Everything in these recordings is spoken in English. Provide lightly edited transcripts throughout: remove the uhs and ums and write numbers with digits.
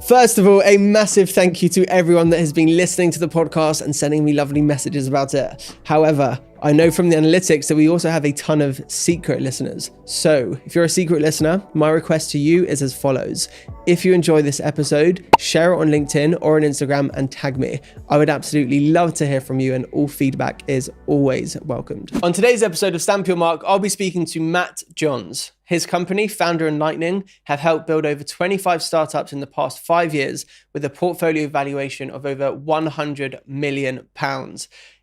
First of all, a massive thank you to everyone that has been listening to the podcast and sending me lovely messages about it. However, I know from the analytics that we also have a ton of secret listeners. So if you're a secret listener, my request to you is as follows. If you enjoy this episode, share it on LinkedIn or on Instagram and tag me. I would absolutely love to hear from you, and all feedback is always welcomed. On today's episode of Stamp Your Mark, I'll be speaking to Matt Jonns. His company, Founder and Lightning, have helped build over 25 startups in the past 5 years with a portfolio valuation of over £100 million.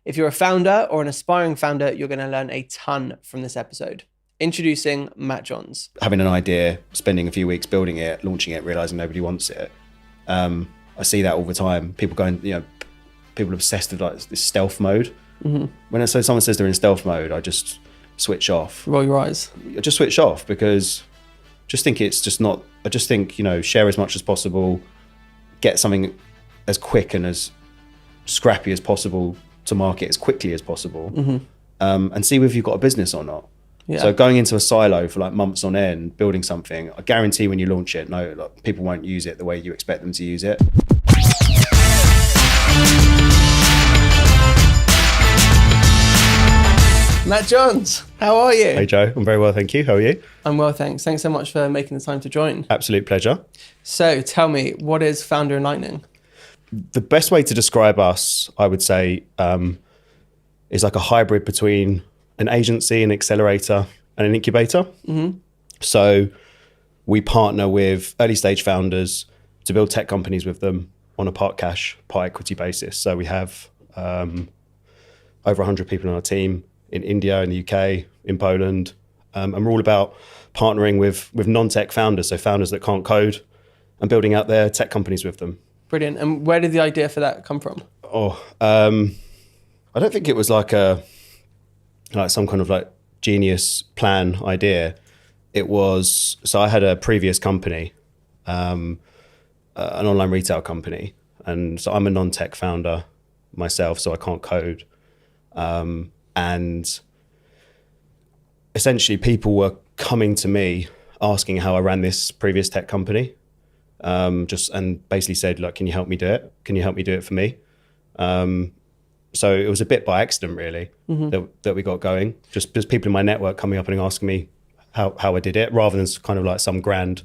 If you're a founder or an aspiring founder, you're going to learn a ton from this episode. Introducing Matt Jonns. Having an idea, spending a few weeks building it, launching it, realizing nobody wants it. I see that all the time. People going, people are obsessed with like this stealth mode. Mm-hmm. When someone says they're in stealth mode, I just switch off. Roll your eyes. I just switch off because I just think, share as much as possible, get something as quick and as scrappy as possible to market as quickly as possible, mm-hmm. And see whether you've got a business or not. Yeah. So going into a silo for like months on end, building something, I guarantee when you launch it, people won't use it the way you expect them to use it. Matt Jonns, how are you? Hey Joe, I'm very well, thank you. How are you? I'm well, thanks. Thanks so much for making the time to join. Absolute pleasure. So tell me, what is Founder and Lightning? The best way to describe us, I would say, is like a hybrid between an agency, an accelerator, and an incubator. Mm-hmm. So we partner with early stage founders to build tech companies with them on a part cash, part equity basis. So we have over 100 people on our team in India, in the UK, in Poland. And we're all about partnering with non-tech founders, so founders that can't code, and building out their tech companies with them. Brilliant. And where did the idea for that come from? I don't think it was like some kind of like genius plan idea. It was, so I had a previous company, an online retail company. And so I'm a non-tech founder myself, so I can't code. And essentially people were coming to me asking how I ran this previous tech company. And basically said, like, can you help me do it? Can you help me do it for me? So it was a bit by accident, really, mm-hmm. that we got going. Just people in my network coming up and asking me how I did it, rather than kind of like some grand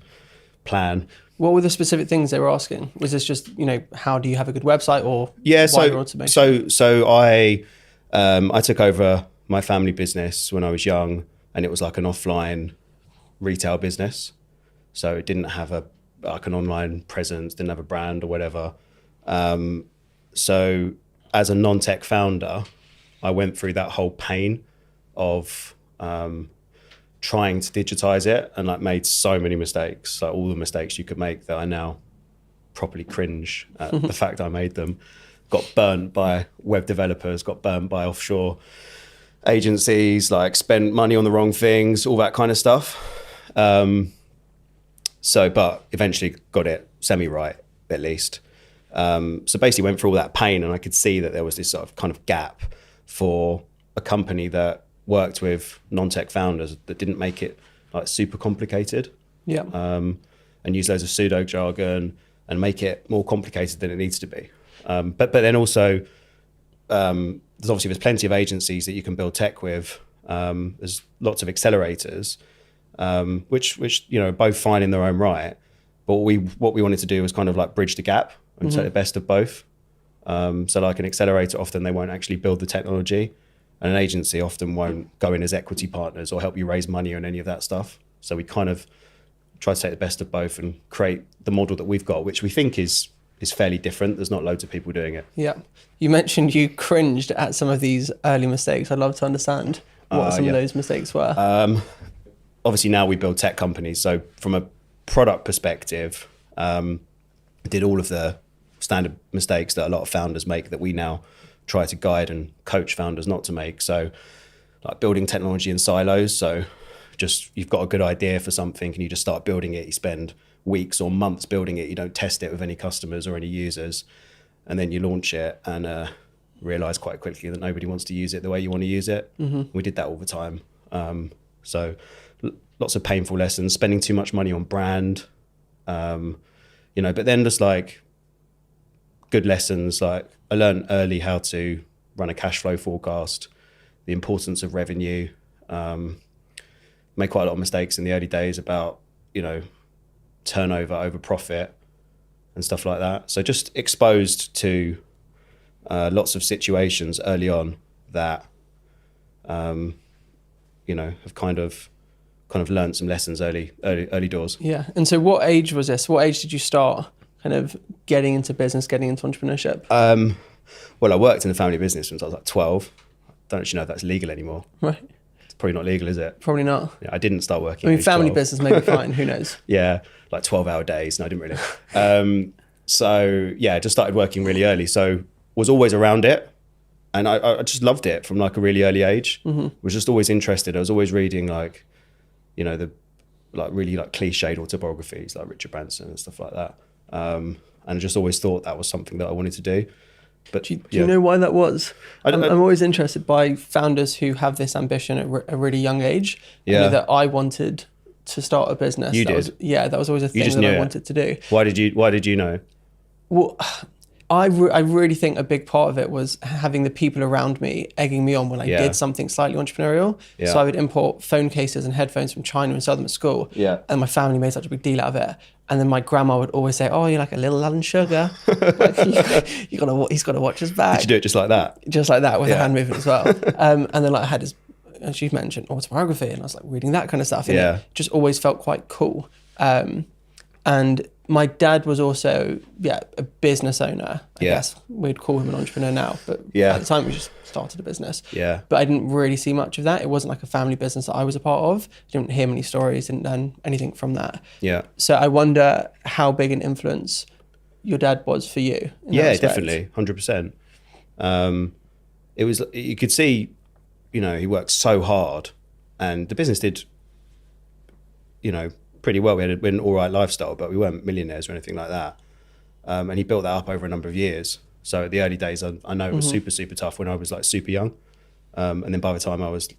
plan. What were the specific things they were asking? Was this just, how do you have a good website, or wider automation? So I took over my family business when I was young, and it was like an offline retail business. So it didn't have an online presence, didn't have a brand or whatever. So as a non-tech founder, I went through that whole pain of trying to digitize it, and like made so many mistakes, like all the mistakes you could make, that I now properly cringe at the fact I made them. Got burnt by web developers, got burnt by offshore agencies, like spent money on the wrong things, all that kind of stuff. But eventually got it semi-right, at least. So basically went through all that pain, and I could see that there was this sort of kind of gap for a company that worked with non-tech founders that didn't make it like super complicated. Yeah. And use loads of pseudo jargon and make it more complicated than it needs to be. But then also, there's plenty of agencies that you can build tech with. There's lots of accelerators. Which are both fine in their own right, but what we wanted to do was kind of like bridge the gap and take the best of both. So like an accelerator, often they won't actually build the technology, and an agency often won't go in as equity partners or help you raise money on any of that stuff. So we kind of try to take the best of both and create the model that we've got, which we think is fairly different. There's not loads of people doing it. Yeah. You mentioned you cringed at some of these early mistakes. I'd love to understand what some of those mistakes were. Obviously now we build tech companies. So from a product perspective, did all of the standard mistakes that a lot of founders make that we now try to guide and coach founders not to make. So like building technology in silos. So just, you've got a good idea for something and you just start building it. You spend weeks or months building it. You don't test it with any customers or any users. And then you launch it and realize quite quickly that nobody wants to use it the way you want to use it. Mm-hmm. We did that all the time. So lots of painful lessons, spending too much money on brand, but then just like good lessons. Like I learned early how to run a cash flow forecast, the importance of revenue. Made quite a lot of mistakes in the early days about, turnover over profit and stuff like that. So just exposed to lots of situations early on that, have kind of learned some lessons early doors. Yeah. And so what age was this? What age did you start kind of getting into business, getting into entrepreneurship? Well, I worked in the family business since I was like 12. I don't actually know if that's legal anymore. Right. It's probably not legal, is it? Probably not. Yeah, I didn't start working. I mean, family 12. business may be fine. Who knows? Yeah, like 12-hour days. No, I didn't really. So yeah, just started working really early. So was always around it, and I just loved it from like a really early age. Was just always interested. I was always reading like, the like really like cliched autobiographies like Richard Branson and stuff like that. And I just always thought that was something that I wanted to do. But do you know why that was? I'm always interested by founders who have this ambition at a really young age. Yeah. I knew that I wanted to start a business. You did? That was always a thing that I wanted to do. Why did you know? Well, I really think a big part of it was having the people around me egging me on when I did something slightly entrepreneurial. Yeah. So I would import phone cases and headphones from China and sell them at school. Yeah. And my family made such a big deal out of it. And then my grandma would always say, "Oh, you're like a little Alan Sugar. Like, he's got to watch his back." Did you do it just like that? Just like that with a hand movement as well. And then like I had and she mentioned autobiography, and I was like reading that kind of stuff. And it just always felt quite cool. And my dad was also, a business owner. I guess we'd call him an entrepreneur now, but at the time we just started a business. Yeah. But I didn't really see much of that. It wasn't like a family business that I was a part of. Didn't hear many stories, didn't learn anything from that. Yeah. So I wonder how big an influence your dad was for you. Yeah, definitely, 100%. It was, you could see, he worked so hard, and the business did, pretty well. We had an all right lifestyle, but we weren't millionaires or anything like that. And he built that up over a number of years. So the early days, I know it was super, super tough when I was like super young. And then by the time I was,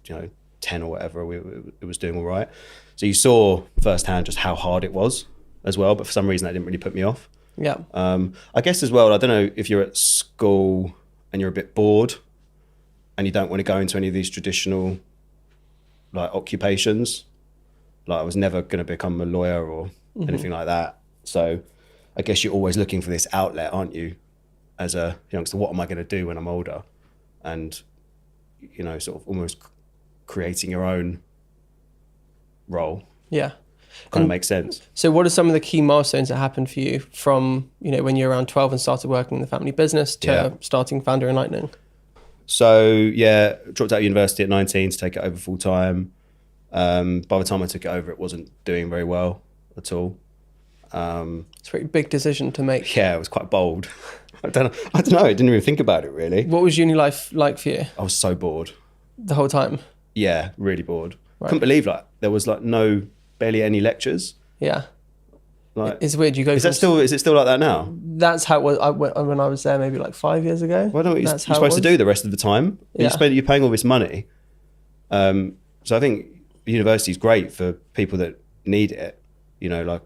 10 or whatever, it was doing all right. So you saw firsthand just how hard it was as well. But for some reason, that didn't really put me off. Yeah. I guess as well, I don't know if you're at school and you're a bit bored and you don't want to go into any of these traditional like occupations. Like I was never going to become a lawyer or anything like that. So I guess you're always looking for this outlet, aren't you? As a youngster, what am I going to do when I'm older? And, sort of almost creating your own role. Yeah. Kind of makes sense. So what are some of the key milestones that happened for you from, when you were around 12 and started working in the family business to starting Founder in Lightning? So dropped out of university at 19 to take it over full time. By the time I took it over, it wasn't doing very well at all. It's a pretty big decision to make. Yeah, it was quite bold. I don't know. I didn't even think about it really. What was uni life like for you? I was so bored. The whole time? Yeah, really bored. Right. Couldn't believe there was barely any lectures. Yeah. Like, it's weird. You go. Is it still like that now? That's how it was when I was there, maybe like 5 years ago. Well, I don't know what you're supposed to do the rest of the time. Yeah. You're paying all this money. So I think university is great for people that need it, like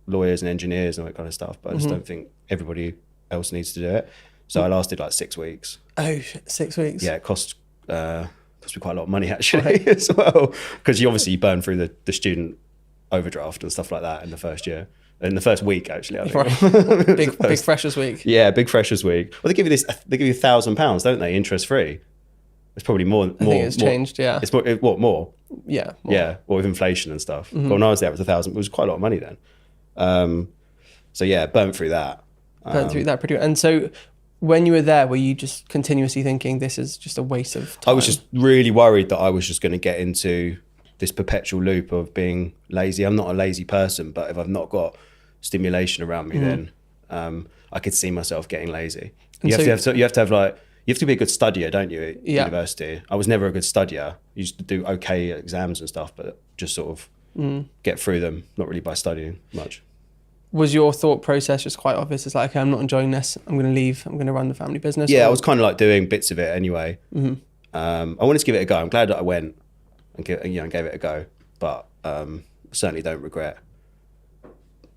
lawyers and engineers and that kind of stuff. But I just don't think everybody else needs to do it. So I lasted like 6 weeks. Oh, 6 weeks. Yeah, it cost me quite a lot of money actually as well, because you burn through the student overdraft and stuff like that in the first year. In the first week, actually, I think. Right. big freshers week. Yeah, big freshers week. Well, they give you £1,000, don't they? Interest free. It's probably more. I think it's changed. Yeah. It's more. What more? Yeah. More. Yeah. Well, with inflation and stuff. But when I was there, it was £1,000. It was quite a lot of money then. So yeah, burnt through that. Through that pretty. And so, when you were there, were you just continuously thinking this is just a waste of time? I was just really worried that I was just going to get into this perpetual loop of being lazy. I'm not a lazy person, but if I've not got stimulation around me, then I could see myself getting lazy. You have to be a good studier, don't you, at university? I was never a good studier. I used to do okay at exams and stuff, but just sort of get through them, not really by studying much. Was your thought process just quite obvious? It's like, okay, I'm not enjoying this. I'm going to leave. I'm going to run the family business. Yeah, I was kind of like doing bits of it anyway. I wanted to give it a go. I'm glad that I went and gave it a go, but certainly don't regret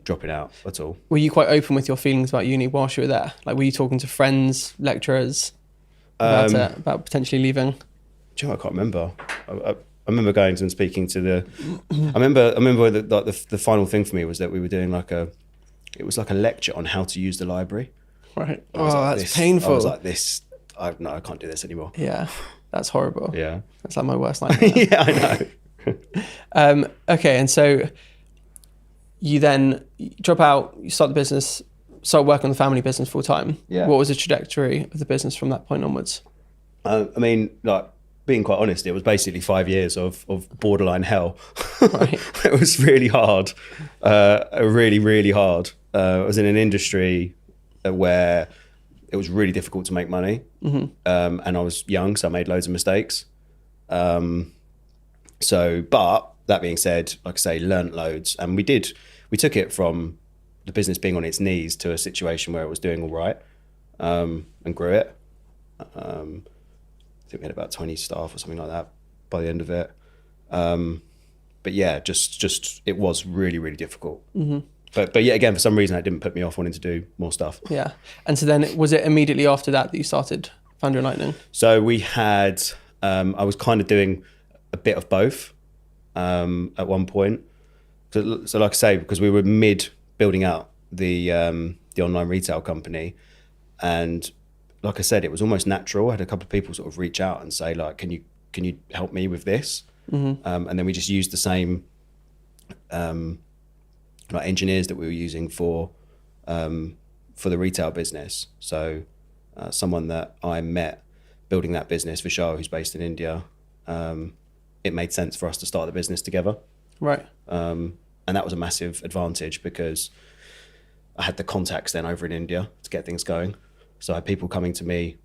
dropping out at all. Were you quite open with your feelings about uni whilst you were there? Like, were you talking to friends, lecturers about it, about potentially leaving? Do you know, I can't remember. I remember going to and speaking to the. I remember the final thing for me was that we were doing it was like a lecture on how to use the library. Right. I was Oh, like, that's painful. I was like this. I can't do this anymore. Yeah, that's horrible. Yeah, that's like my worst nightmare. yeah, I know. Okay, and so you then drop out, you start the business, start working on the family business full time. Yeah. What was the trajectory of the business from that point onwards? I mean, like, being quite honest, it was basically 5 years of borderline hell. Right. It was really hard, really, really hard. I was in an industry where it was really difficult to make money. And I was young, so I made loads of mistakes. But that being said, like I say, learned loads. And we took it from the business being on its knees to a situation where it was doing all right, and grew it. I think we had about 20 staff or something like that by the end of it. But yeah, just it was really, really difficult. But yeah, again, for some reason, it didn't put me off wanting to do more stuff. Yeah. And so then was it immediately after that you started Founder and Lightning? So we had, I was kind of doing a bit of both at one point. So like I say, because we were mid building out the online retail company, and like I said, it was almost natural. I had a couple of people sort of reach out and say, like, can you help me with this? And then we just used the same like engineers that we were using for the retail business. So someone that I met building that business, Vishal, who's based in India, it made sense for us to start the business together. Right. And that was a massive advantage because I had the contacts then over in India to get things going. So I had people coming to me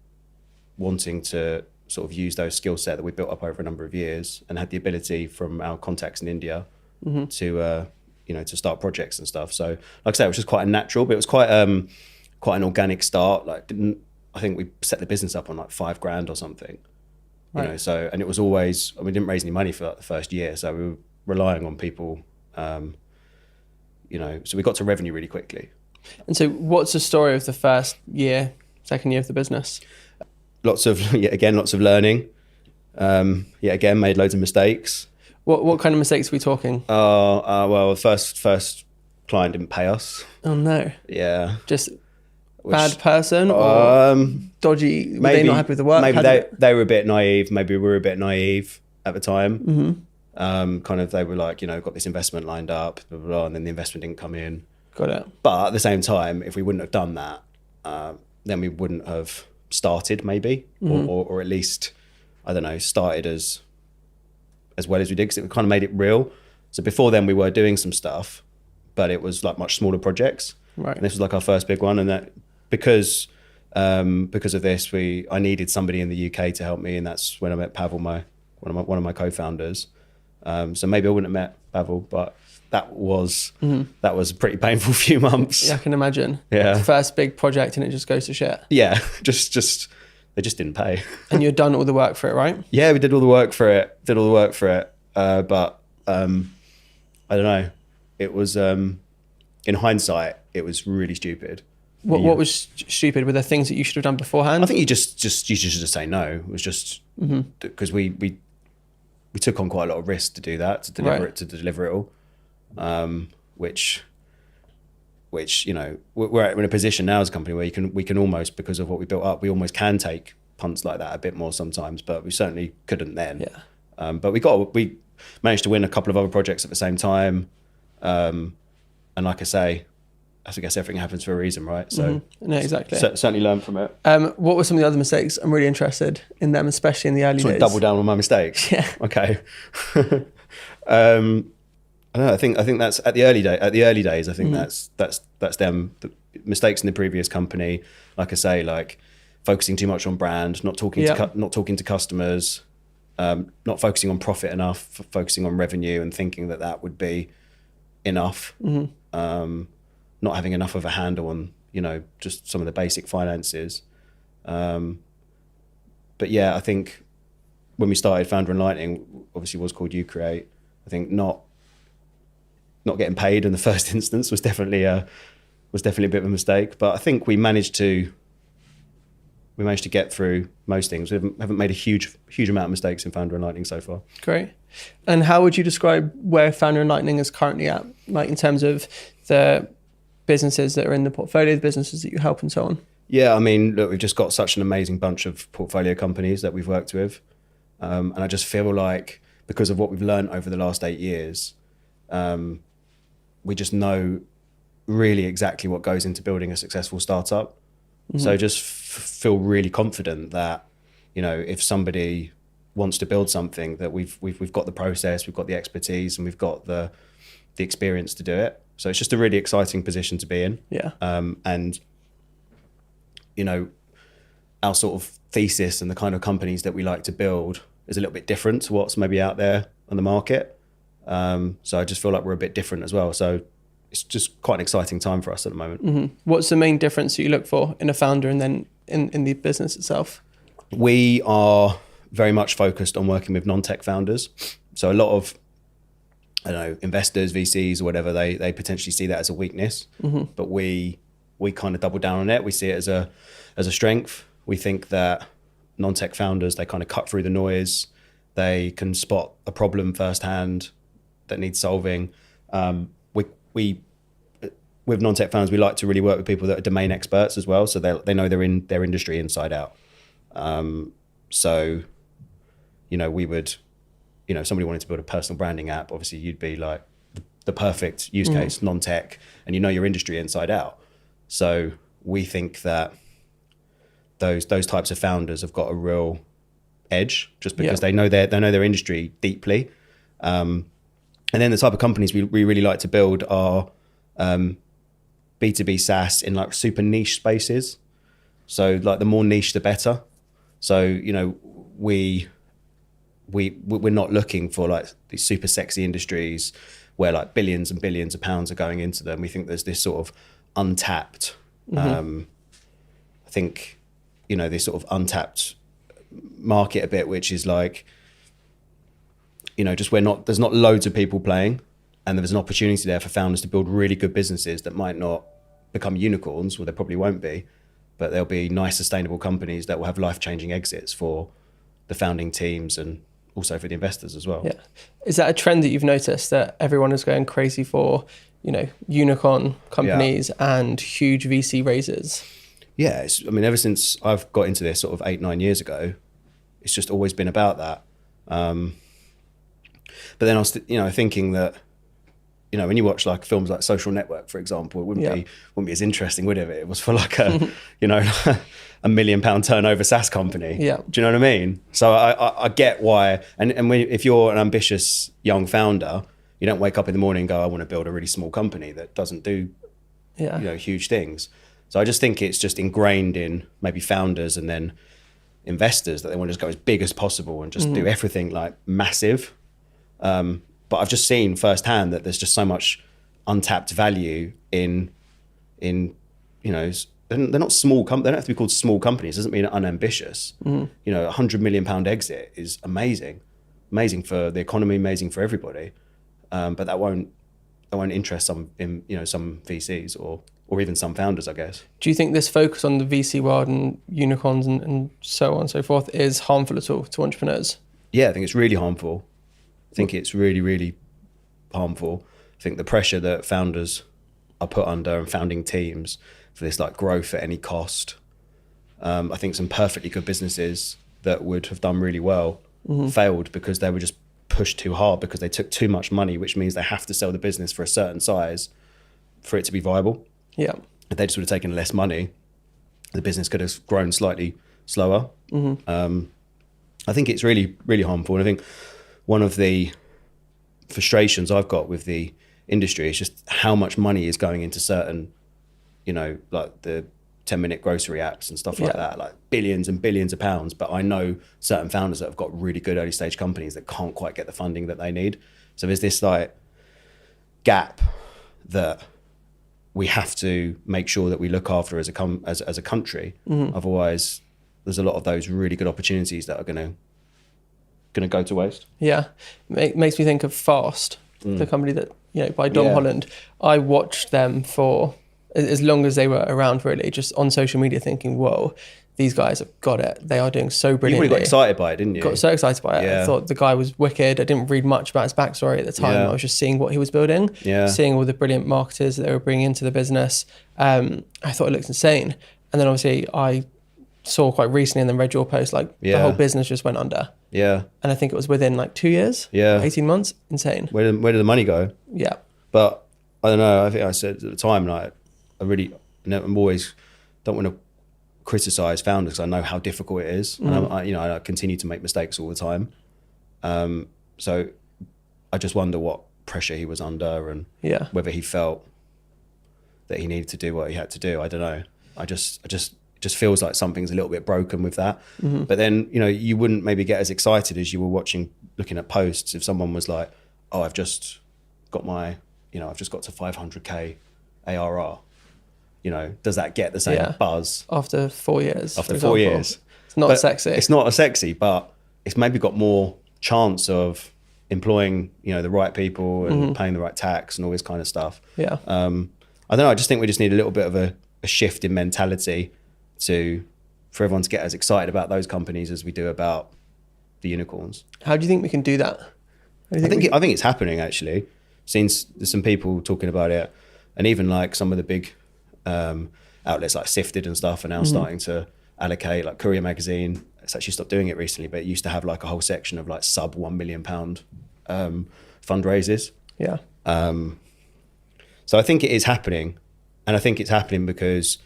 wanting to sort of use those skill set that we built up over a number of years, and had the ability from our contacts in India to start projects and stuff. So like I said, it was just quite a natural, but it was quite an organic start. I think we set the business up on like $5,000 or something. Right. So, and it was always, we didn't raise any money for like the first year. So we were relying on people, so we got to revenue really quickly. And so what's the story of the first year, second year of the business? Lots of learning. Again, made loads of mistakes. What kind of mistakes are we talking? Well, the first client didn't pay us. Oh no. Yeah. Just bad person or dodgy? Were they not happy with the work? Maybe they were a bit naive. Maybe we were a bit naive at the time. Kind of, they were like, got this investment lined up, blah, blah, blah, and then the investment didn't come in. Got it. But at the same time, if we wouldn't have done that, then we wouldn't have started maybe, or at least, I don't know, started as well as we did, because it kind of made it real. So before then we were doing some stuff, but it was like much smaller projects. Right. And this was like our first big one. And that because of this, I needed somebody in the UK to help me. And that's when I met Pavel, one of my co-founders. So maybe I wouldn't have met Pavel, but that was a pretty painful few months. Yeah, I can imagine. Yeah. First big project and it just goes to shit. Yeah. They just didn't pay. And you'd done all the work for it, right? Yeah, we did all the work for it. But I don't know. It was, in hindsight, it was really stupid. What was stupid? Were there things that you should have done beforehand? I think you should just say no. It was just because we took on quite a lot of risk to do that, to deliver it all. Which we're in a position now as a company where we can almost, because of what we built up, we almost can take punts like that a bit more sometimes, but we certainly couldn't then. Yeah. But we managed to win a couple of other projects at the same time. And like I say, I guess everything happens for a reason, right? So No, exactly. Certainly learn from it. What were some of the other mistakes? I'm really interested in them, especially in the early days. Double down on my mistakes. Yeah. Okay. I don't know, I think that's at the early days. I think that's them. The mistakes in the previous company, like I say, like focusing too much on brand, not talking to customers, not focusing on profit enough, focusing on revenue and thinking that would be enough. Not having enough of a handle on just some of the basic finances. But yeah, I think when we started Founder and Lightning, obviously was called You Create. I think not not getting paid in the first instance was definitely a bit of a mistake. But I think we managed to get through most things. We haven't made a huge amount of mistakes in Founder and Lightning so far. Great. And how would you describe where Founder and Lightning is currently at, like in terms of the businesses that are in the portfolio, the businesses that you help and so on? Yeah, I mean, look, we've just got such an amazing bunch of portfolio companies that we've worked with. And I just feel like because of what we've learned over the last 8 years, we just know really exactly what goes into building a successful startup. Mm-hmm. So just feel really confident that, if somebody wants to build something, that we've got the process, we've got the expertise, and we've got the experience to do it. So it's just a really exciting position to be in. Yeah. And our sort of thesis and the kind of companies that we like to build is a little bit different to what's maybe out there on the market. So I just feel like we're a bit different as well. So it's just quite an exciting time for us at the moment. Mm-hmm. What's the main difference that you look for in a founder and then in the business itself? We are very much focused on working with non-tech founders. So a lot of, investors, VCs or whatever, they potentially see that as a weakness, mm-hmm. but we kind of double down on it. We see it as a strength. We think that non-tech founders, they kind of cut through the noise. They can spot a problem firsthand that needs solving. With non-tech founders, we like to really work with people that are domain experts as well. So they know their industry inside out. So, we would, if somebody wanted to build a personal branding app, obviously you'd be like the perfect use case, non-tech, and your industry inside out. So we think that those types of founders have got a real edge just because they know their industry deeply. And then the type of companies we really like to build are B2B SaaS in like super niche spaces. So like the more niche, the better. So, we're not looking for like these super sexy industries where like billions and billions of pounds are going into them. We think there's this sort of untapped, I think, this sort of untapped market a bit, which is like, just there's not loads of people playing, and there's an opportunity there for founders to build really good businesses that might not become unicorns, or they probably won't be, but there'll be nice sustainable companies that will have life-changing exits for the founding teams and also for the investors as well. Yeah. Is that a trend that you've noticed, that everyone is going crazy for, unicorn companies and huge VC raises? Yeah. Ever since I've got into this sort of 8-9 years ago, it's just always been about that. But then I was, thinking that, when you watch like films like Social Network, for example, it wouldn't be as interesting, would it? If it was for like a, $1 million turnover SaaS company. Yeah. Do you know what I mean? So I get why. And if you're an ambitious young founder, you don't wake up in the morning and go, I want to build a really small company that doesn't do, huge things. So I just think it's just ingrained in maybe founders and then investors that they want to just go as big as possible and just do everything like massive. But I've just seen firsthand that there's just so much untapped value in they're not small. They don't have to be called small companies. It doesn't mean unambitious. £100 million exit is amazing for the economy, amazing for everybody. But that won't interest some VCs or even some founders, I guess. Do you think this focus on the VC world and unicorns and so on and so forth is harmful at all to entrepreneurs? Yeah, I think it's really harmful. I think it's really, really harmful. I think the pressure that founders are put under and founding teams for this like growth at any cost. I think some perfectly good businesses that would have done really well failed because they were just pushed too hard because they took too much money, which means they have to sell the business for a certain size for it to be viable. Yeah. If they just would have taken less money, the business could have grown slightly slower. I think it's really, really harmful. And I think one of the frustrations I've got with the industry is just how much money is going into certain, like the 10-minute grocery apps and stuff like that, like billions and billions of pounds. But I know certain founders that have got really good early stage companies that can't quite get the funding that they need. So there's this like gap that we have to make sure that we look after as a country. Otherwise, there's a lot of those really good opportunities that are going to go to waste. Yeah, it makes me think of Fast, the company that by Dom Yeah. Holland. I watched them for as long as they were around, really, just on social media thinking, whoa, these guys have got it. They are doing so You brilliantly. really got excited by it, didn't you? Got so excited by it. Yeah. I thought the guy was wicked. I didn't read much about his backstory at the time. Yeah. I was just seeing what he was building, seeing all the brilliant marketers that they were bringing into the business. I thought it looked insane. And then obviously I saw quite recently and then read your post, like the whole business just went under. Yeah. And I think it was within like 2 years, 18 months. Insane. Where did the money go? Yeah. But I don't know. I think I said at the time, like, I'm always don't want to criticize founders because I know how difficult it is, and I continue to make mistakes all the time. So I just wonder what pressure he was under and whether he felt that he needed to do what he had to do. I don't know. It just feels like something's a little bit broken with that. But then, you wouldn't maybe get as excited as you were looking at posts if someone was like, oh, I've just got to 500k ARR. Does that get the same buzz? After 4 years. After 4 years. It's not sexy. It's not sexy, but it's maybe got more chance of employing, the right people and paying the right tax and all this kind of stuff. Yeah. I don't know. I just think we just need a little bit of a shift in mentality for everyone to get as excited about those companies as we do about the unicorns. How do you think we can do that? I think it's happening, actually. Since there's some people talking about it, and even like some of the big outlets like Sifted and stuff are now starting to allocate, like Courier Magazine. It's actually stopped doing it recently, but it used to have like a whole section of like sub £1 million fundraisers. Yeah. So I think it is happening, and I think it's happening because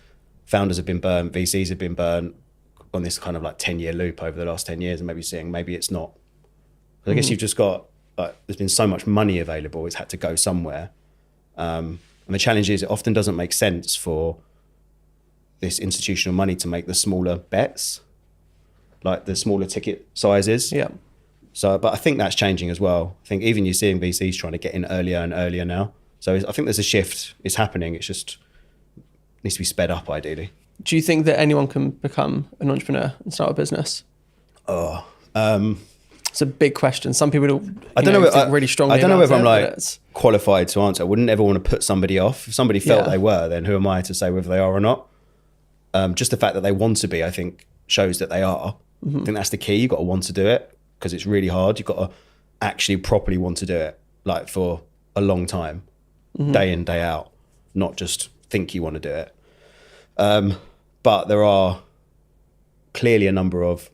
founders have been burnt, VCs have been burnt on this kind of like 10-year loop over the last 10 years, and maybe it's not. I guess you've just got, there's been so much money available, it's had to go somewhere. And the challenge is it often doesn't make sense for this institutional money to make the smaller bets, like the smaller ticket sizes. Yeah. So, but I think that's changing as well. I think even you're seeing VCs trying to get in earlier and earlier now. So I think there's a shift. It's happening. It's just needs to be sped up, ideally. Do you think that anyone can become an entrepreneur and start a business? It's a big question. Some people think really strongly. I don't know about whether it, I'm qualified to answer. I wouldn't ever want to put somebody off. If somebody felt they were, then who am I to say whether they are or not? Just the fact that they want to be, I think, shows that they are. I think that's the key. You've got to want to do it because it's really hard. You've got to actually properly want to do it, like for a long time, day in, day out, not just think you want to do it. But there are clearly a number of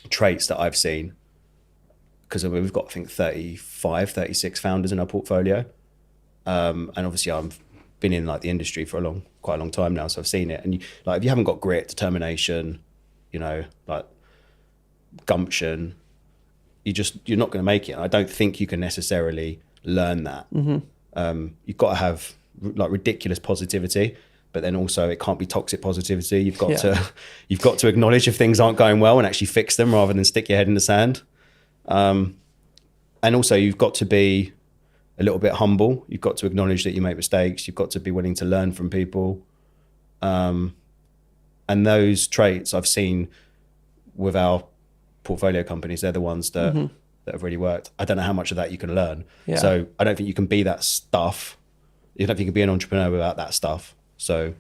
traits that I've seen, because we've got, I think, 35, 36 founders in our portfolio. And obviously I've been in like the industry for quite a long time now. So I've seen it. And if you haven't got grit, determination, like gumption, you're not going to make it. And I don't think you can necessarily learn that. You've got to have like ridiculous positivity, but then also it can't be toxic positivity. You've got to acknowledge if things aren't going well and actually fix them rather than stick your head in the sand. And also you've got to be a little bit humble. You've got to acknowledge that you make mistakes. You've got to be willing to learn from people. And those traits I've seen with our portfolio companies, they're the ones that have really worked. I don't know how much of that you can learn. Yeah. So I don't think you can be that stuff. I don't think you can be an entrepreneur without that stuff. So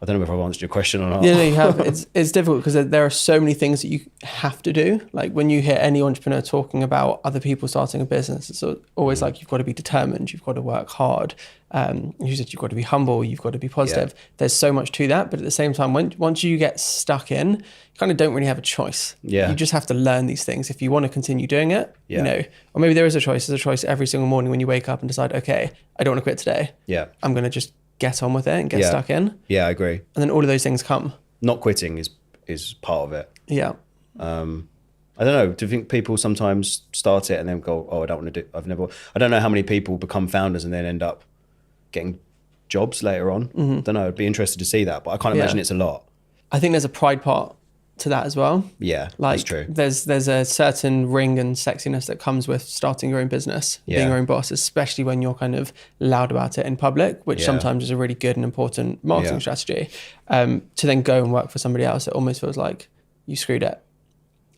I don't know if I've answered your question or not. Yeah, no, you have. It's difficult because there are so many things that you have to do. Like when you hear any entrepreneur talking about other people starting a business, it's always like you've got to be determined, you've got to work hard. You said you've got to be humble, you've got to be positive. Yeah. There's so much to that, but at the same time, once you get stuck in, you kind of don't really have a choice. Yeah. You just have to learn these things if you want to continue doing it. Yeah. Or maybe there is a choice. There's a choice every single morning when you wake up and decide, okay, I don't want to quit today. Yeah. I'm going to just get on with it and get stuck in. Yeah, I agree. And then all of those things come. Not quitting is part of it. Yeah. I don't know. Do you think people sometimes start it and then go, oh, I don't want to do, I don't know how many people become founders and then end up getting jobs later on. I don't know. I'd be interested to see that, but I can't imagine it's a lot. I think there's a pride part to that as well. Yeah, that's true. There's a certain ring and sexiness that comes with starting your own business, being your own boss, especially when you're kind of loud about it in public, which sometimes is a really good and important marketing strategy. To then go and work for somebody else, it almost feels like you screwed it.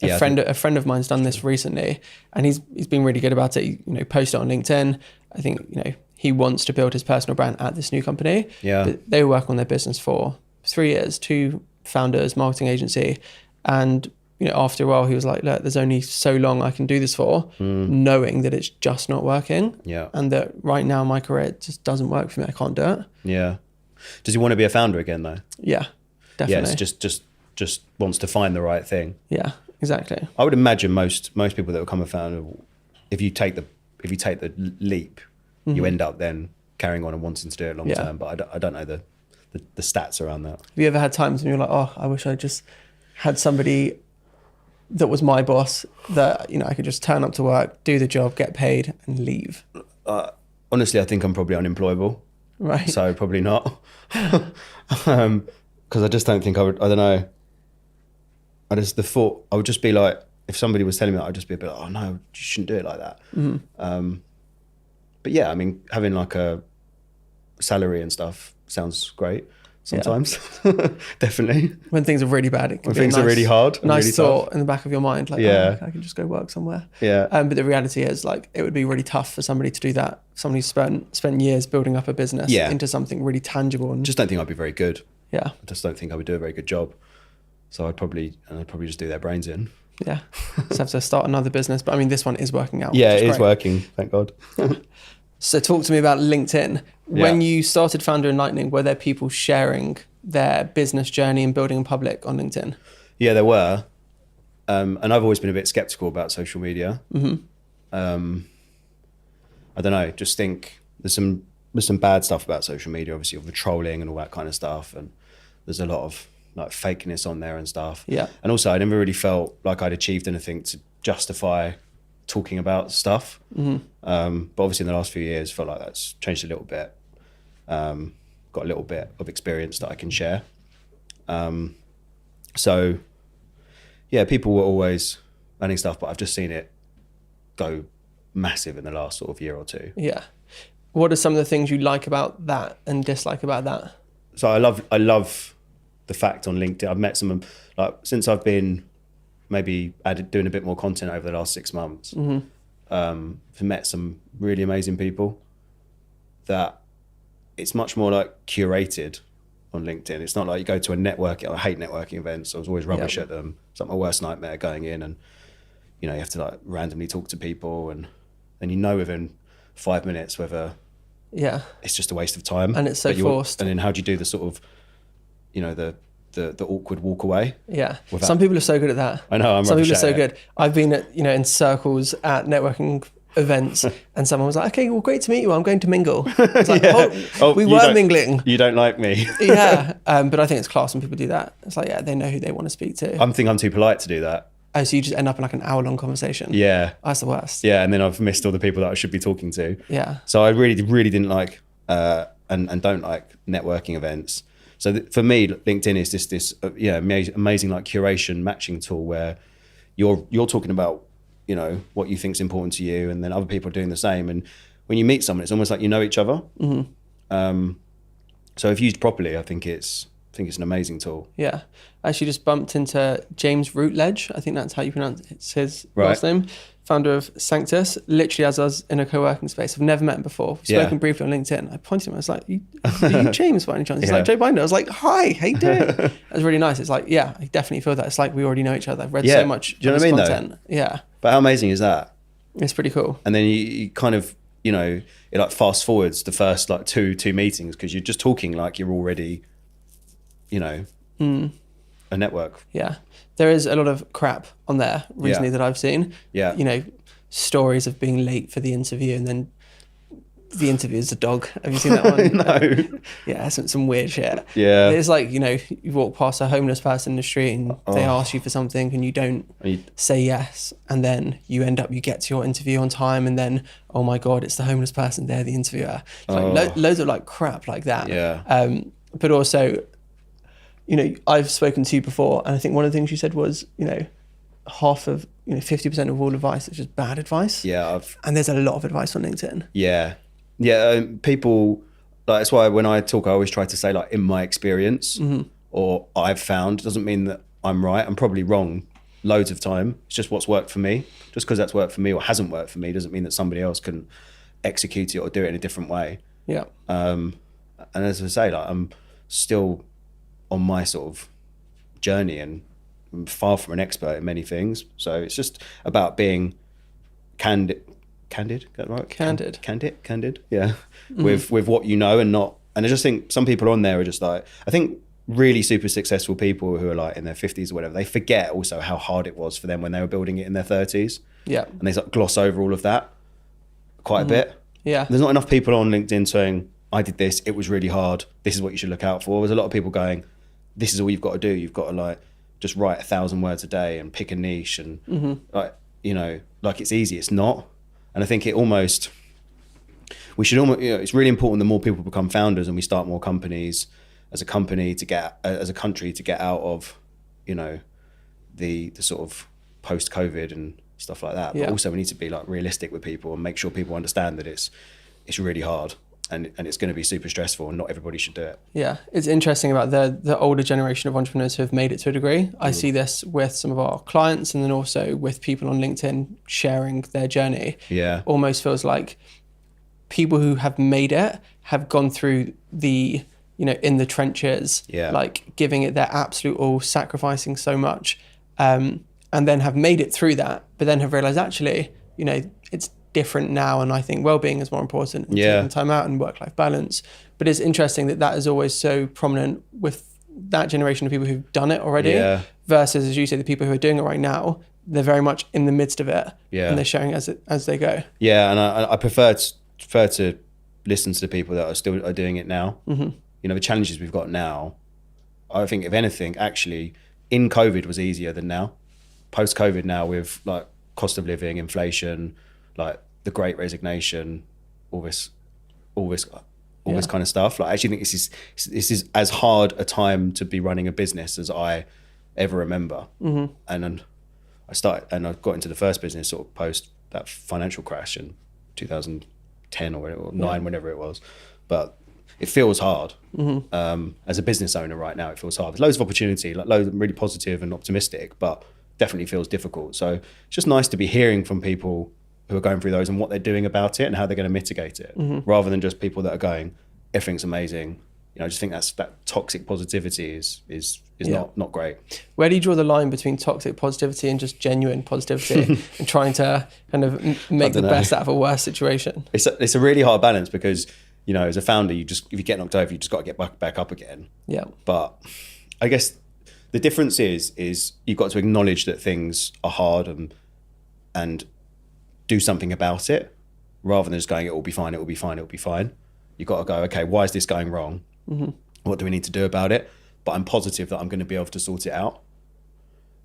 A friend of mine's done this recently, and he's been really good about it. He posted it on LinkedIn. I think, he wants to build his personal brand at this new company. Yeah. But they were working on their business for 3 years, 2 founders, marketing agency. And, after a while he was like, look, there's only so long I can do this for, knowing that it's just not working. Yeah. And that right now my career just doesn't work for me. I can't do it. Yeah. Does he want to be a founder again though? Yeah, definitely. Yes, just wants to find the right thing. Yeah, exactly. I would imagine most people that become a founder, if you take the leap, you end up then carrying on and wanting to do it long term. But I don't know the stats around that. Have you ever had times when you're like, oh, I wish I just had somebody that was my boss that, I could just turn up to work, do the job, get paid and leave? Honestly, I think I'm probably unemployable. Right. So probably not. Because I just don't think I would, I don't know. The thought, I would just be like, if somebody was telling me that, I'd just be a bit like, oh no, you shouldn't do it like that. But yeah, I mean, having like a salary and stuff sounds great sometimes. Definitely. When things are really bad, it can When be things are really hard and nice really thought tough. in the back of your mind, like, Yeah. I can just go work somewhere. Yeah. But the reality is, like, it would be really tough for somebody to do that. Somebody spent years building up a business into something really tangible. And Just don't think I'd be very good. yeah, I just don't think I would do a very good job. So I'd probably just do their brains in. yeah. Just have to start another business. But I mean, this one is working out. Yeah, which it is great. working. Thank God. So talk to me about LinkedIn. When you started Founder and Lightning, were there people sharing their business journey and building in public on LinkedIn? Yeah, there were. And I've always been a bit skeptical about social media. I don't know, just think there's some bad stuff about social media, obviously, with the trolling and all that kind of stuff. And there's a lot of like fakeness on there and stuff. Yeah. And also I never really felt like I'd achieved anything to justify talking about stuff. But obviously in the last few years, felt like that's changed a little bit. Got a little bit of experience that I can share. So yeah, people were always learning stuff, but I've just seen it go massive in the last sort of year or two. Yeah. What are some of the things you like about that and dislike about that? So I love the fact on LinkedIn, I've met some, like since I've been maybe doing a bit more content over the last 6 months, I've met some really amazing people that it's much more like curated on LinkedIn. It's not like you go to a networking, I hate networking events. I was always rubbish at them. It's like my worst nightmare going in and, you have to like randomly talk to people and within 5 minutes whether it's just a waste of time. And it's so forced. And then how do you do the sort of, the awkward walk away? Yeah. Some people are so good at that. I know, some people are so at it. good. I've been at, in circles at networking events and someone was like, okay, well, great to meet you. I'm going to mingle. It's like, we were mingling. You don't like me. Yeah. But I think it's class when people do that. It's like, they know who they want to speak to. I think I'm too polite to do that. Oh, so you just end up in like an hour-long conversation? Yeah. That's the worst. Yeah, and then I've missed all the people that I should be talking to. Yeah. So I really, really didn't like and don't like networking events. So for me, LinkedIn is this amazing like curation matching tool where you're talking about what you think is important to you, and then other people are doing the same. And when you meet someone, it's almost like you know each other. So if used properly, I think it's an amazing tool. Yeah. I actually just bumped into James Routledge. I think that's how you pronounce it. It's his last name. Founder of Sanctus, literally as I was in a co-working space. I've never met him before. We've spoken briefly on LinkedIn. I pointed to him. I was like, are you James by any chance? He's like, Joe Binder. I was like, hi, how you doing? It was really nice. It's like, I definitely feel that. It's like we already know each other. I've read so much do you know of what I his mean, content. Though? Yeah. But how amazing is that? It's pretty cool. And then you kind of, it like fast forwards the first like two meetings because you're just talking like you're already, a network. Yeah. There is a lot of crap on there recently that I've seen. Yeah. Stories of being late for the interview and then the interview is a dog. Have you seen that one? No. Yeah, some weird shit. Yeah. It's like, you walk past a homeless person in the street and they ask you for something and you don't say yes. And then you get to your interview on time and then, oh my God, it's the homeless person. They're the interviewer. It's like loads of like crap like that. Yeah. But also, I've spoken to you before and I think one of the things you said was, half of, 50% of all advice is just bad advice. Yeah. And there's a lot of advice on LinkedIn. Yeah. Yeah. People, like, that's why when I talk, I always try to say like in my experience or I've found, it doesn't mean that I'm right. I'm probably wrong loads of time. It's just what's worked for me. Just because that's worked for me or hasn't worked for me doesn't mean that somebody else couldn't execute it or do it in a different way. Yeah. And as I say, like, I'm still on my sort of journey, and I'm far from an expert in many things. So it's just about being candid, is that right? Candid. Yeah. With what you know, and not, and I just think some people on there are just like, I think really super successful people who are like in their 50s or whatever, they forget also how hard it was for them when they were building it in their 30s. Yeah. And they sort of gloss over all of that quite a bit. Yeah. There's not enough people on LinkedIn saying, I did this, it was really hard, this is what you should look out for. There's a lot of people going, this is all you've got to do. You've got to like just write 1,000 words a day and pick a niche, and like, you know, like it's easy. It's not. And I think we should almost, you know, it's really important the more people become founders and we start more companies as a country to get out of, you know, the sort of post-COVID and stuff like that. But also we need to be like realistic with people and make sure people understand that it's really hard and it's going to be super stressful, and not everybody should do it. Yeah, it's interesting about the older generation of entrepreneurs who have made it to a degree. I see this with some of our clients, and then also with people on LinkedIn sharing their journey. Yeah, almost feels like people who have made it have gone through the, you know, in the trenches, like giving it their absolute all, sacrificing so much, and then have made it through that, but then have realized actually, you know, it's different now, and I think well-being is more important, and taking time out and work-life balance. But it's interesting that is always so prominent with that generation of people who've done it already, versus, as you say, the people who are doing it right now, they're very much in the midst of it, and they're sharing as they go. Yeah, and I prefer to listen to the people that are doing it now. You know, the challenges we've got now, I think if anything, actually, in COVID was easier than now. Post-COVID now, with like cost of living, inflation, like the Great Resignation, all this kind of stuff. Like, I actually think this is as hard a time to be running a business as I ever remember. And then I got into the first business sort of post that financial crash in 2010 or 9, whenever it was. But it feels hard. As a business owner right now, it feels hard. There's loads of opportunity, like loads really positive and optimistic, but definitely feels difficult. So it's just nice to be hearing from people who are going through those and what they're doing about it and how they're going to mitigate it, rather than just people that are going, everything's amazing. You know, I just think that toxic positivity is not great. Where do you draw the line between toxic positivity and just genuine positivity and trying to kind of make the best out of a worse situation? It's a really hard balance, because, you know, as a founder, if you get knocked over, you just got to get back up again. Yeah. But I guess the difference is you've got to acknowledge that things are hard and do something about it, rather than just going, it will be fine. You've got to go, okay, why is this going wrong? What do we need to do about it? But I'm positive that I'm going to be able to sort it out.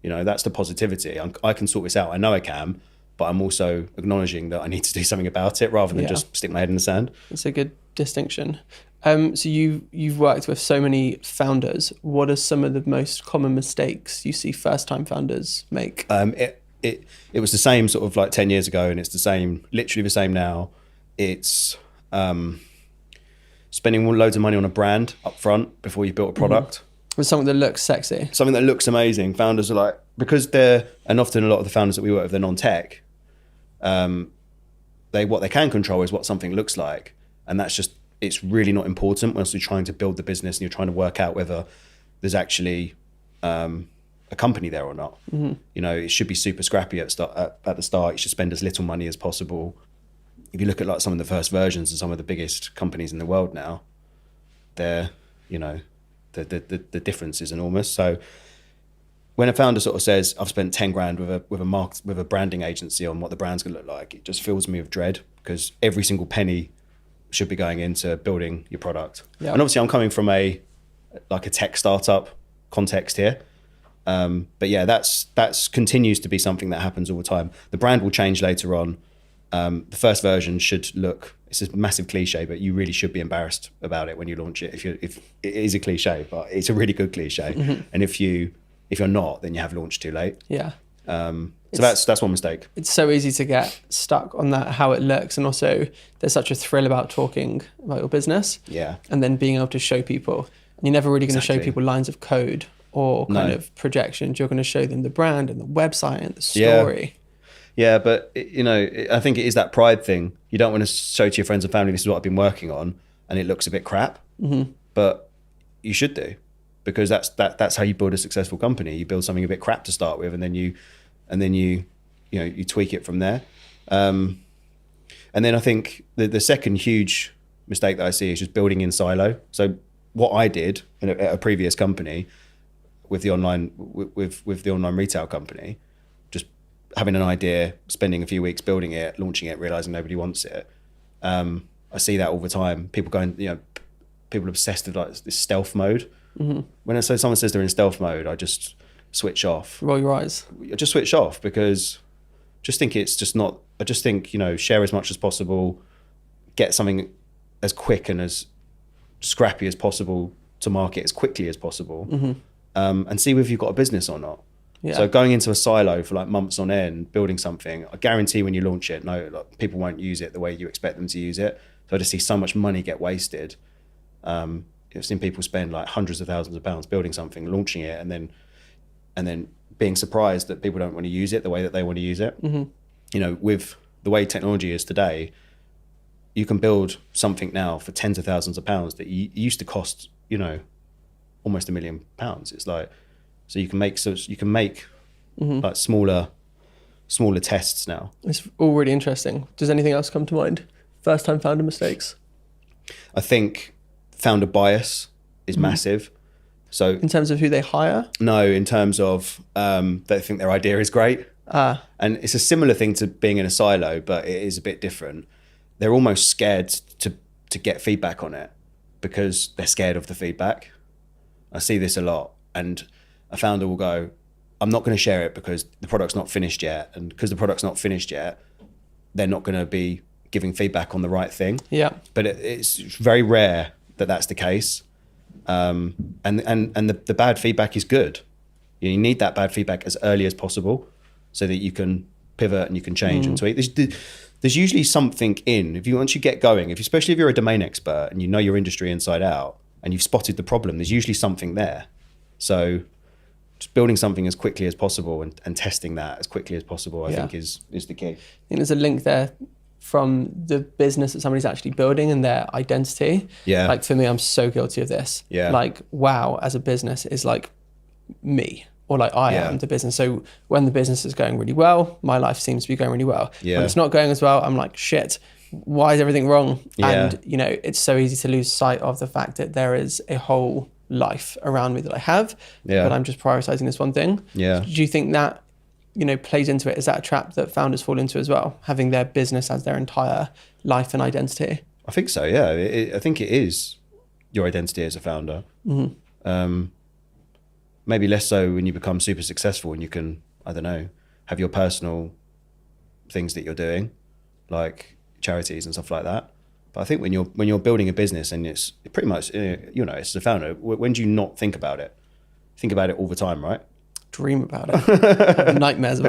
You know, that's the positivity. I can sort this out. I know I can, but I'm also acknowledging that I need to do something about it, rather than just stick my head in the sand. It's a good distinction. So you've worked with so many founders. What are some of the most common mistakes you see first-time founders make? It was the same sort of like 10 years ago, and it's literally the same now. It's spending loads of money on a brand up front before you built a product. With something that looks sexy. Something that looks amazing. Founders are like, because and often a lot of the founders that we work with, they're non-tech, what they can control is what something looks like. And it's really not important once you're trying to build the business and you're trying to work out whether there's actually a company there or not. You know, it should be super scrappy at the start. You should spend as little money as possible. If you look at like some of the first versions of some of the biggest companies in the world now, the difference is enormous. So when a founder sort of says, I've spent 10 grand with a branding agency on what the brand's gonna look like, it just fills me with dread, because every single penny should be going into building your product. Yep. And obviously I'm coming from a tech startup context here. But yeah, that's continues to be something that happens all the time. The brand will change later on. The first version should look, it's a massive cliche, but you really should be embarrassed about it when you launch it. If it is a cliche, but it's a really good cliche. And if you're not, then you have launched too late. Yeah. So that's one mistake. It's so easy to get stuck on that, how it looks. And also there's such a thrill about talking about your business. Yeah. And then being able to show people. And you're never really going to show people lines of code or kind of projections. You're going to show them the brand and the website and the story. Yeah, but I think it is that pride thing. You don't want to show to your friends and family, this is what I've been working on, and it looks a bit crap. Mm-hmm. But you should do, because that's how you build a successful company. You build something a bit crap to start with, and then you tweak it from there. And then I think the second huge mistake that I see is just building in silo. So what I did at a previous company with the online with the online retail company, just having an idea, spending a few weeks building it, launching it, realizing nobody wants it. I see that all the time. People going, people obsessed with like this stealth mode. Mm-hmm. When someone says they're in stealth mode, I just switch off. Roll your eyes. I just switch off, because just think it's just not. I just think share as much as possible, get something as quick and as scrappy as possible to market as quickly as possible, mm-hmm. And see whether you've got a business or not. Yeah. So going into a silo for like months on end, building something, I guarantee when you launch it, people won't use it the way you expect them to use it. So I just see so much money get wasted. I've seen people spend like hundreds of thousands of pounds building something, launching it, and then being surprised that people don't want to use it the way that they want to use it. Mm-hmm. With the way technology is today, you can build something now for tens of thousands of pounds that used to cost, almost £1 million. It's like, so you can make mm-hmm. like smaller tests now. It's all really interesting. Does anything else come to mind? First time founder mistakes? I think founder bias is mm-hmm. massive. So in terms of who they hire? No, in terms of they think their idea is great. And it's a similar thing to being in a silo, but it is a bit different. They're almost scared to get feedback on it, because they're scared of the feedback. I see this a lot, and a founder will go, I'm not going to share it because the product's not finished yet. And because the product's not finished yet, they're not going to be giving feedback on the right thing. Yeah. But it's very rare that that's the case. And the bad feedback is good. You need that bad feedback as early as possible so that you can pivot and you can change and tweak. There's usually something once you get going, especially if you're a domain expert and you know your industry inside out and you've spotted the problem, there's usually something there. So just building something as quickly as possible and testing that as quickly as possible, I think is the key. I think there's a link there from the business that somebody's actually building and their identity. Yeah. Like for me, I'm so guilty of this. Yeah. Like, wow, as a business is like me, or like I am the business. So when the business is going really well, my life seems to be going really well. Yeah. When it's not going as well, I'm like, shit, why is everything wrong? Yeah. And it's so easy to lose sight of the fact that there is a whole life around me that I have, but I'm just prioritizing this one thing. Yeah. Do you think that, plays into it? Is that a trap that founders fall into as well? Having their business as their entire life and identity? I think so, yeah. I think it is your identity as a founder. Mm-hmm. Maybe less so when you become super successful and you can, I don't know, have your personal things that you're doing, like charities and stuff like that. But I think when you're building a business and it's pretty much, it's a founder, when do you not think about it? Think about it all the time, right? Dream about it. Nightmares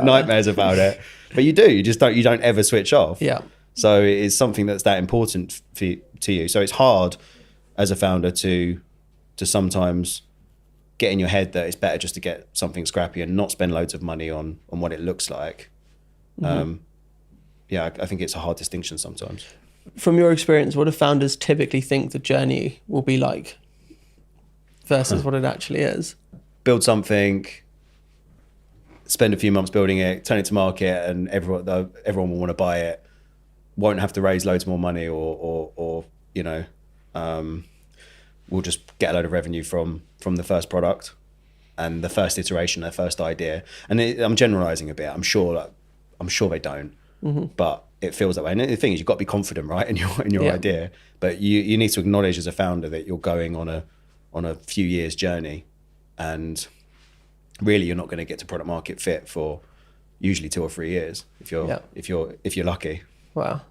about it. But you do. You don't ever switch off. Yeah. So it's something that's that important to you. So it's hard as a founder to sometimes get in your head that it's better just to get something scrappy and not spend loads of money on what it looks like. Mm-hmm. I think it's a hard distinction sometimes. From your experience, what do founders typically think the journey will be like versus what it actually is? Build something, spend a few months building it, turn it to market, and everyone will want to buy it. Won't have to raise loads more money, or we'll just get a load of revenue from the first product and the first iteration, their first idea. And I'm generalizing a bit. I'm sure they don't, mm-hmm. but it feels that way. And the thing is, you've got to be confident, right, in your idea. But you need to acknowledge as a founder that you're going on a few years journey, and really you're not going to get to product market fit for usually 2 or 3 years if you're lucky. Wow.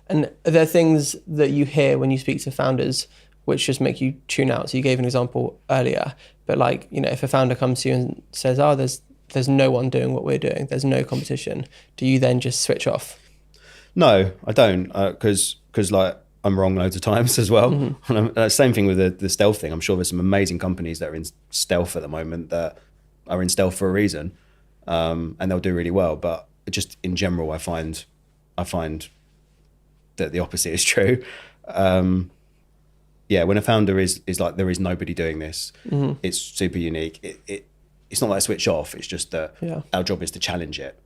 And are there things that you hear when you speak to founders which just make you tune out? So you gave an example earlier, but if a founder comes to you and says, oh, there's no one doing what we're doing, there's no competition, do you then just switch off? No, I don't, because I'm wrong loads of times as well. Mm-hmm. And same thing with the stealth thing. I'm sure there's some amazing companies that are in stealth at the moment that are in stealth for a reason, and they'll do really well. But just in general, I find that the opposite is true. When a founder is like, there is nobody doing this, it's super unique. It's not like switch off. It's just that our job is to challenge it.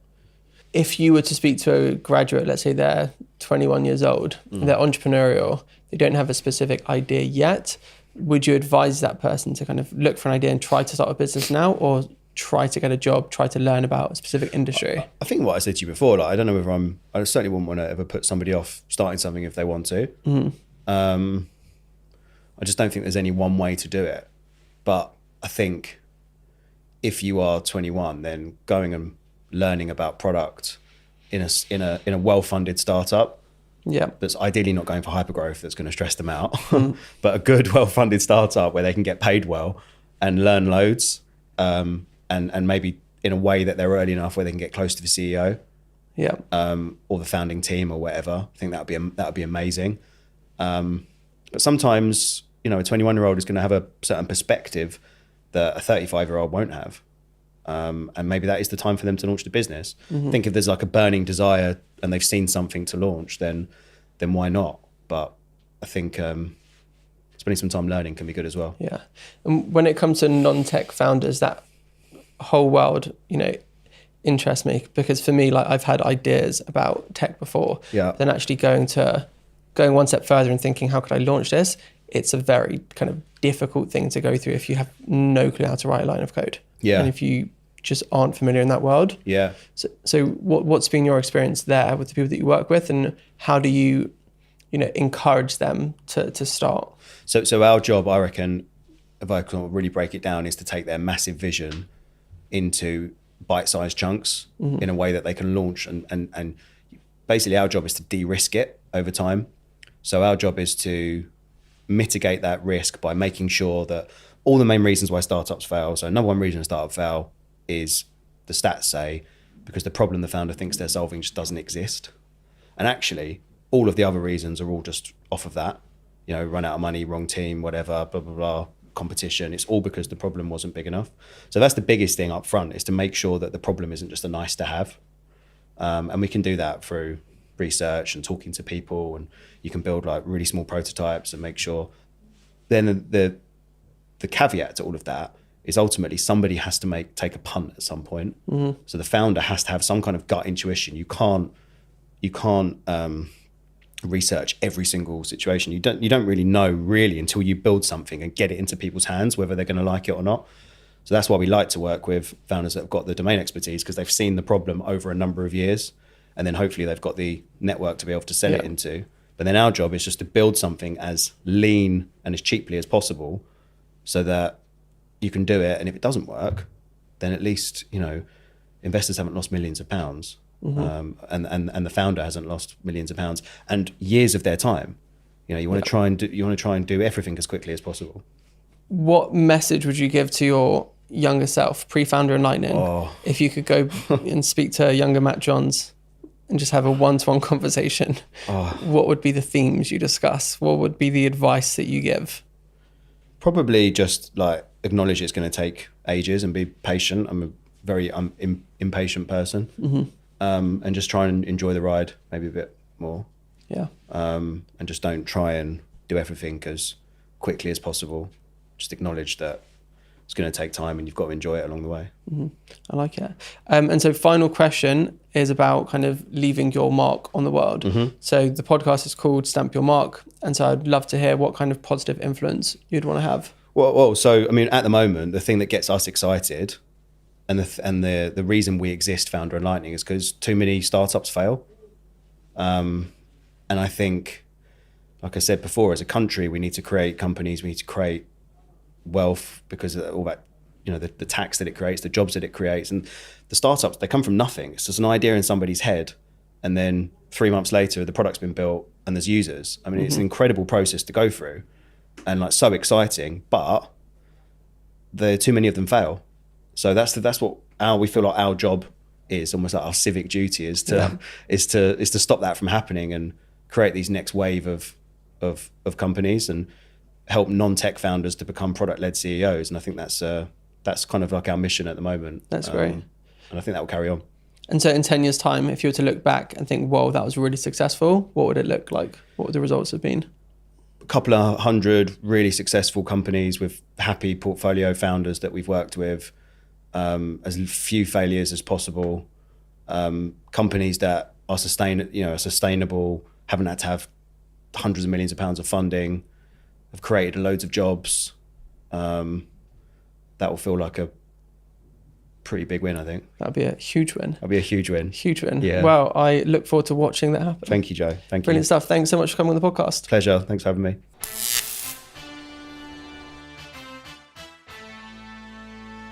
If you were to speak to a graduate, let's say they're 21 years old, they're entrepreneurial, they don't have a specific idea yet, would you advise that person to kind of look for an idea and try to start a business now, or try to get a job, try to learn about a specific industry? I think what I said to you before, like, I don't know whether I certainly wouldn't want to ever put somebody off starting something if they want to. I just don't think there's any one way to do it. But I think if you are 21, then going and learning about product in a well-funded startup, that's ideally not going for hypergrowth that's going to stress them out, but a good well-funded startup where they can get paid well and learn loads, and maybe in a way that they're early enough where they can get close to the CEO, or the founding team or whatever. I think that would be amazing. But sometimes, a 21-year-old is going to have a certain perspective that a 35-year-old won't have. And maybe that is the time for them to launch the business. I think if there's like a burning desire and they've seen something to launch, then why not? But I think spending some time learning can be good as well. Yeah. And when it comes to non-tech founders, that whole world, interests me, because for me, like, I've had ideas about tech before, then actually going one step further and thinking, how could I launch this? It's a very kind of difficult thing to go through if you have no clue how to write a line of code. And if you just aren't familiar in that world. So what's been your experience there with the people that you work with, and how do you, encourage them to start? So our job, I reckon, if I can really break it down, is to take their massive vision into bite-sized chunks in a way that they can launch, and basically our job is to de-risk it over time. So our job is to mitigate that risk by making sure that all the main reasons why startups fail. So number one reason a startup fail is, the stats say, because the problem the founder thinks they're solving just doesn't exist. And actually, all of the other reasons are all just off of that. Run out of money, wrong team, whatever, blah, blah, blah, competition. It's all because the problem wasn't big enough. So that's the biggest thing up front, is to make sure that the problem isn't just a nice to have. And we can do that through research and talking to people, and you can build like really small prototypes and make sure. Then the caveat to all of that is ultimately somebody has to take a punt at some point. So the founder has to have some kind of gut intuition. You can't research every single situation. You don't really know until you build something and get it into people's hands whether they're going to like it or not. So that's why we like to work with founders that have got the domain expertise, because they've seen the problem over a number of years, and then hopefully they've got the network to be able to sell it into. But then our job is just to build something as lean and as cheaply as possible, so that you can do it. And if it doesn't work, then at least, investors haven't lost millions of pounds, and the founder hasn't lost millions of pounds and years of their time. You want to try and do everything as quickly as possible. What message would you give to your younger self, pre-founder and Lightning, if you could go and speak to younger Matt Jonns and just have a one-to-one conversation? What would be the themes you discuss? What would be the advice that you give? Probably just like acknowledge it's going to take ages and be patient. I'm a very impatient person, and just try and enjoy the ride maybe a bit more. And just don't try and do everything as quickly as possible. Just acknowledge that it's going to take time and you've got to enjoy it along the way. I like it. And so final question is about kind of leaving your mark on the world. So the podcast is called Stamp Your Mark. And so I'd love to hear what kind of positive influence you'd want to have. Well, so, I mean, at the moment, the thing that gets us excited and the reason we exist, Founder and Lightning, is because too many startups fail. And I think, like I said before, as a country, we need to create companies, we need to create wealth, because of all that, the tax that it creates, the jobs that it creates. And the startups, they come from nothing. It's just an idea in somebody's head, and then 3 months later the product's been built and there's users. I mean, it's an incredible process to go through and like so exciting, but too many of them fail. So that's what we feel like our job is, almost like our civic duty is to stop that from happening and create these next wave of companies and help non-tech founders to become product-led CEOs. And I think that's kind of like our mission at the moment. That's great. And I think that will carry on. And so in 10 years' time, if you were to look back and think, whoa, that was really successful, what would it look like? What would the results have been? A couple of hundred really successful companies with happy portfolio founders that we've worked with, as few failures as possible. Companies that are sustainable, haven't had to have hundreds of millions of pounds of funding, have created loads of jobs. That will feel like a pretty big win, I think. That'd be a huge win. That'd be a huge win. Huge win. Yeah. Well, I look forward to watching that happen. Thank you, Joe. Thank you. Brilliant stuff. Thanks so much for coming on the podcast. Pleasure. Thanks for having me.